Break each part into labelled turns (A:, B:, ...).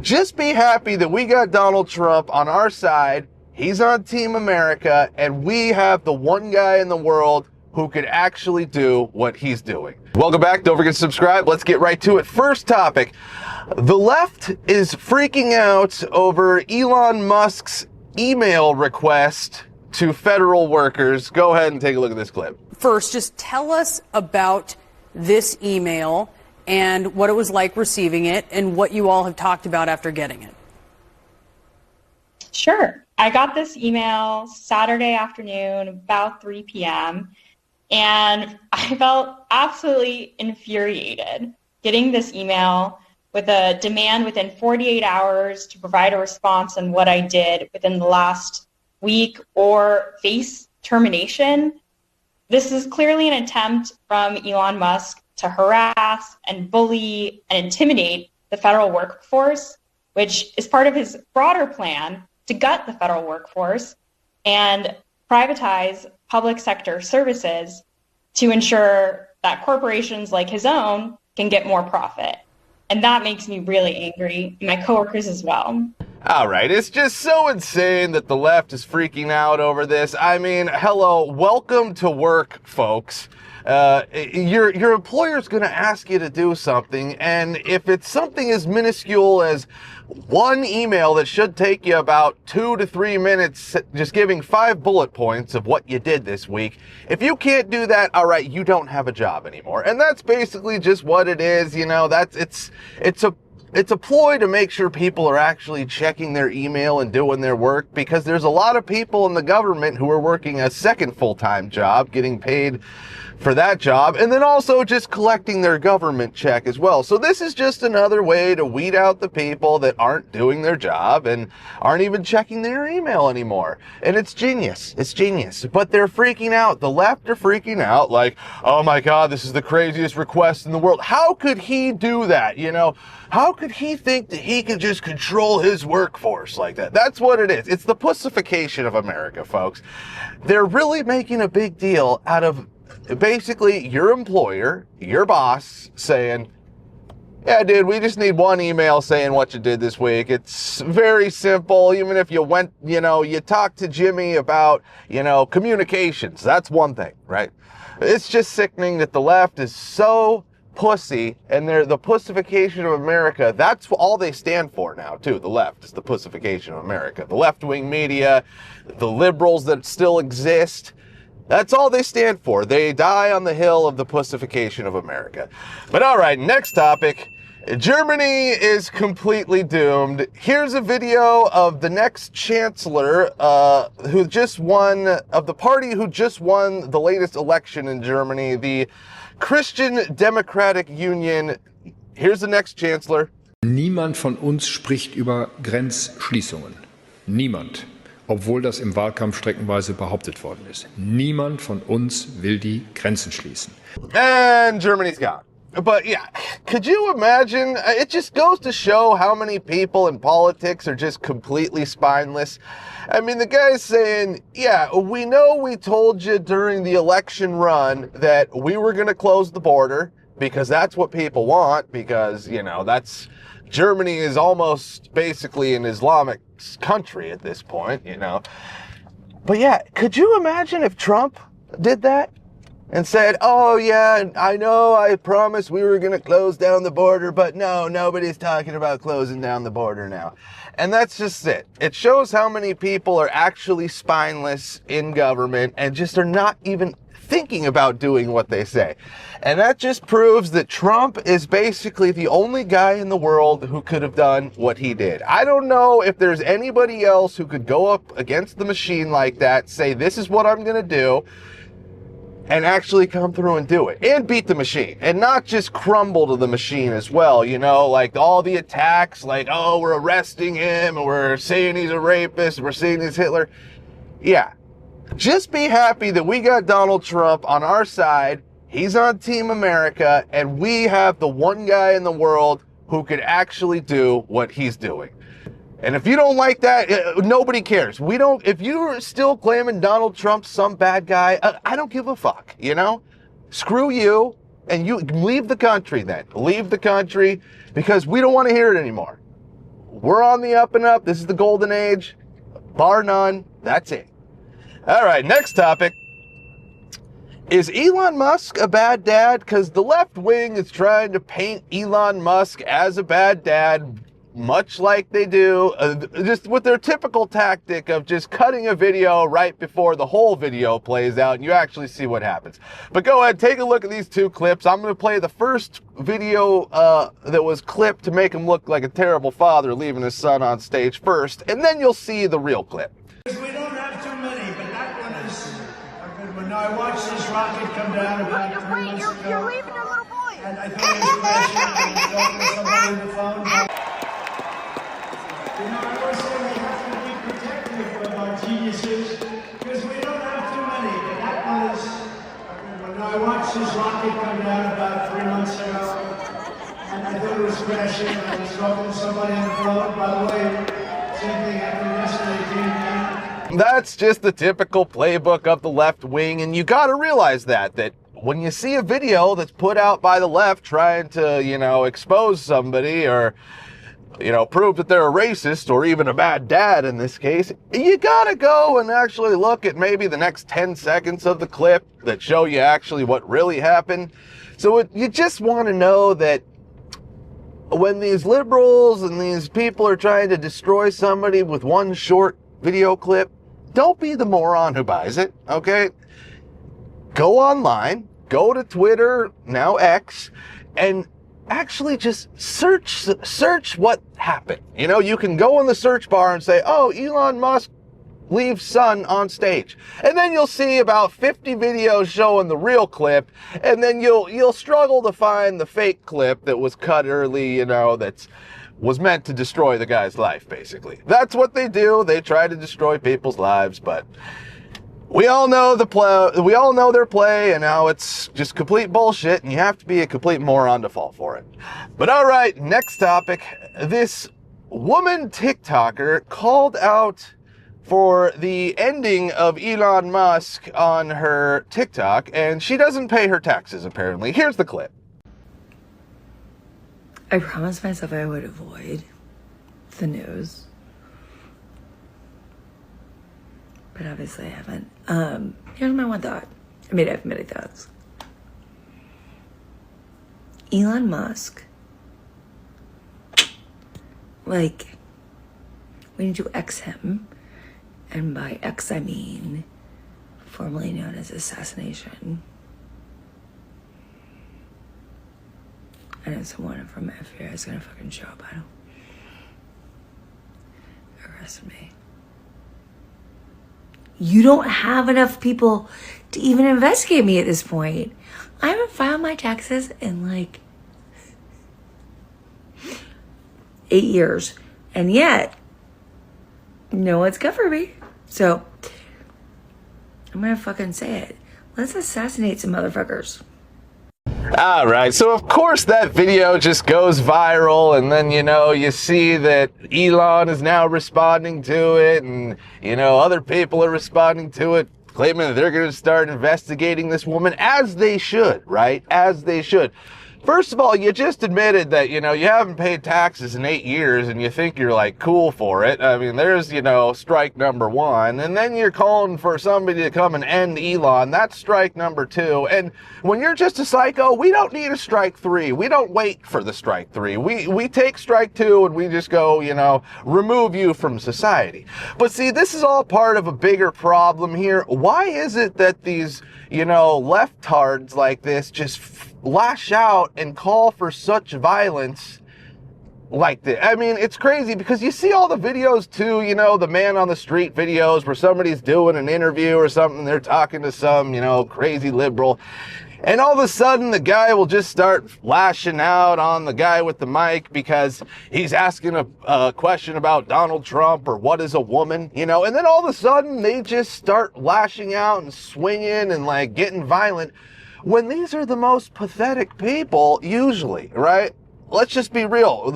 A: Just be happy that we got Donald Trump on our side. He's on Team America, and we have the one guy in the world who could actually do what he's doing. Welcome back. Don't forget to subscribe. Let's get right to it. First topic. The left is freaking out over Elon Musk's email request to federal workers. Go ahead and take a look at this clip.
B: First, just tell us about this email and what it was like receiving it and what you all have talked about after getting it.
C: Sure. I got this email Saturday afternoon, about 3 p.m., and I felt absolutely infuriated getting this email with a demand within 48 hours to provide a response on what I did within the last week or face termination. This is clearly an attempt from Elon Musk to harass and bully and intimidate the federal workforce, which is part of his broader plan to gut the federal workforce and privatize public sector services to ensure that corporations like his own can get more profit. And that makes me really angry, and my coworkers as well.
A: All right, it's just so insane that the left is freaking out over this. I mean, hello, welcome to work, folks. Your employer's going to ask you to do something, and if it's something as minuscule as one email that should take you about 2 to 3 minutes, just giving 5 bullet points of what you did this week, if you can't do that, all right, you don't have a job anymore. And that's basically just what it is. You know, it's a ploy to make sure people are actually checking their email and doing their work, because there's a lot of people in the government who are working a second full-time job, getting paid for that job, and then also just collecting their government check as well. So this is just another way to weed out the people that aren't doing their job and aren't even checking their email anymore. And it's genius. It's genius. But they're freaking out. The left are freaking out like, oh my God, this is the craziest request in the world. How could he do that? You know, how could he think that he could just control his workforce like that? That's what it is. It's the pussification of America, folks. They're really making a big deal out of basically your employer, your boss, saying, yeah, dude, we just need one email saying what you did this week. It's very simple. Even if you went, you talked to Jimmy about, communications. That's one thing, right? It's just sickening that the left is so pussy, and they're the pussification of America. That's all they stand for now, too. The left is the pussification of America. The left-wing media, the liberals that still exist, that's all they stand for. They die on the hill of the pussification of America. But all right, next topic. Germany is completely doomed. Here's a video of the next chancellor who just won, of the party who just won the latest election in Germany, the Christian Democratic Union. Here's the next chancellor.
D: Niemand von uns spricht über Grenzschließungen. Niemand. Obwohl das im Wahlkampf streckenweise behauptet worden ist. Niemand von uns will die Grenzen schließen.
A: And Germany's gone. But yeah, could you imagine? It just goes to show how many people in politics are just completely spineless. I mean, the guy's saying, yeah, we know we told you during the election run that we were going to close the border because that's what people want, because, that's Germany is almost basically an Islamic country at this point, But yeah, could you imagine if Trump did that and said, oh yeah, I know I promised we were going to close down the border, but no, nobody's talking about closing down the border now. And that's just it. It shows how many people are actually spineless in government and just are not even thinking about doing what they say. And that just proves that Trump is basically the only guy in the world who could have done what he did. I don't know if there's anybody else who could go up against the machine like that, say, this is what I'm going to do, and actually come through and do it and beat the machine and not just crumble to the machine as well. Like all the attacks, like, oh, we're arresting him and we're saying he's a rapist and we're saying he's Hitler. Yeah. Just be happy that we got Donald Trump on our side. He's on Team America, and we have the one guy in the world who could actually do what he's doing. And if you don't like that, nobody cares. If you're still claiming Donald Trump's some bad guy, I don't give a fuck, Screw you, and you leave the country then. Leave the country, because we don't want to hear it anymore. we're on the up and up. This is the golden age, bar none. That's it. All right, next topic. Is Elon Musk a bad dad? Because the left wing is trying to paint Elon Musk as a bad dad, much like they do, just with their typical tactic of just cutting a video right before the whole video plays out and you actually see what happens. But go ahead, take a look at these two clips. I'm going to play the first video that was clipped to make him look like a terrible father leaving his son on stage first, and then you'll see the real clip.
E: We don't have too many, but that one is a good one. Now, I watched this rocket come down about 3 months ago.
F: You're leaving a little boy.
E: And I thought it was crashing. I was talking to somebody on the phone. You know, I always say we have to be protective of our geniuses because we don't have too many, but that one is a good one. Now, I watched this rocket come down about 3 months ago. And I thought it was crashing. I was talking to somebody on the phone. By the way, same thing happened yesterday. Came down.
A: That's just the typical playbook of the left wing, and you got to realize that when you see a video that's put out by the left trying to, expose somebody or, prove that they're a racist or even a bad dad in this case, you got to go and actually look at maybe the next 10 seconds of the clip that show you actually what really happened. So you just want to know that when these liberals and these people are trying to destroy somebody with one short video clip, don't be the moron who buys it, okay? Go online, go to Twitter, now X, and actually just search what happened. You can go in the search bar and say, oh, Elon Musk leaves son on stage. And then you'll see about 50 videos showing the real clip, and then you'll struggle to find the fake clip that was cut early, was meant to destroy the guy's life, basically. That's what they do. They try to destroy people's lives, but we all know we all know their play, and now it's just complete bullshit, and you have to be a complete moron to fall for it. But all right, next topic. This woman TikToker called out for the ending of Elon Musk on her TikTok, and she doesn't pay her taxes, apparently. Here's the clip.
G: I promised myself I would avoid the news, but obviously I haven't. Here's my one thought. I have many thoughts. Elon Musk, we need to X him, and by X I mean formerly known as assassination. I know someone from the FBI is gonna fucking show up. I don't. Arrest me. You don't have enough people to even investigate me at this point. I haven't filed my taxes in 8 years. And yet, no one's covered me. So, I'm gonna fucking say it. Let's assassinate some motherfuckers.
A: All right, so of course that video just goes viral, and then, you see that Elon is now responding to it, and, other people are responding to it, claiming that they're going to start investigating this woman, as they should, right? As they should. First of all, you just admitted that, you haven't paid taxes in 8 years and you think you're cool for it. I mean, there's, strike number one. And then you're calling for somebody to come and end Elon. That's strike number two. And when you're just a psycho, we don't need a strike three. We don't wait for the strike three. We take strike two and we just go, remove you from society. But see, this is all part of a bigger problem here. Why is it that these, leftards like this just lash out and call for such violence like this? I mean, it's crazy because you see all the videos too, the man on the street videos where somebody's doing an interview or something, they're talking to some, crazy liberal, and all of a sudden the guy will just start lashing out on the guy with the mic because he's asking a question about Donald Trump or what is a woman, and then all of a sudden they just start lashing out and swinging and getting violent, when these are the most pathetic people, usually, right? Let's just be real.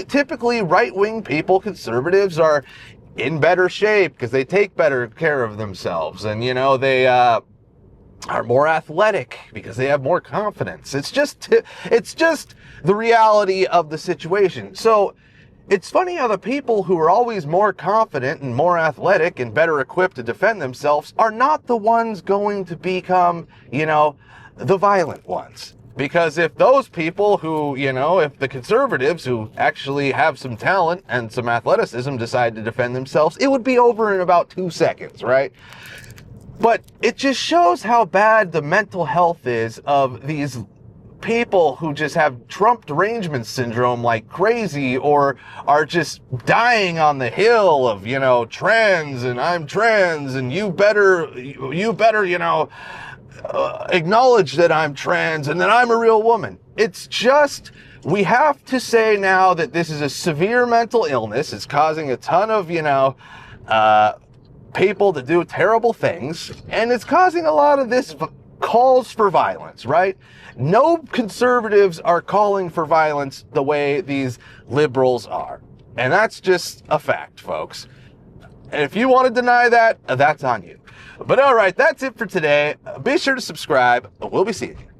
A: Typically right-wing people, conservatives, are in better shape because they take better care of themselves, and they are more athletic because they have more confidence. It's just the reality of the situation. So It's funny how the people who are always more confident and more athletic and better equipped to defend themselves are not the ones going to become, the violent ones. Because if those people who, if the conservatives who actually have some talent and some athleticism decide to defend themselves, it would be over in about 2 seconds, right? But it just shows how bad the mental health is of these people who just have Trump derangement syndrome like crazy, or are just dying on the hill of, trans, and I'm trans, and you better, acknowledge that I'm trans and that I'm a real woman. It's just, we have to say now that this is a severe mental illness. It's causing a ton of, people to do terrible things, and it's causing a lot of this calls for violence, right? No conservatives are calling for violence the way these liberals are. And that's just a fact, folks. And if you want to deny that, that's on you. But all right, that's it for today. Be sure to subscribe. We'll be seeing you.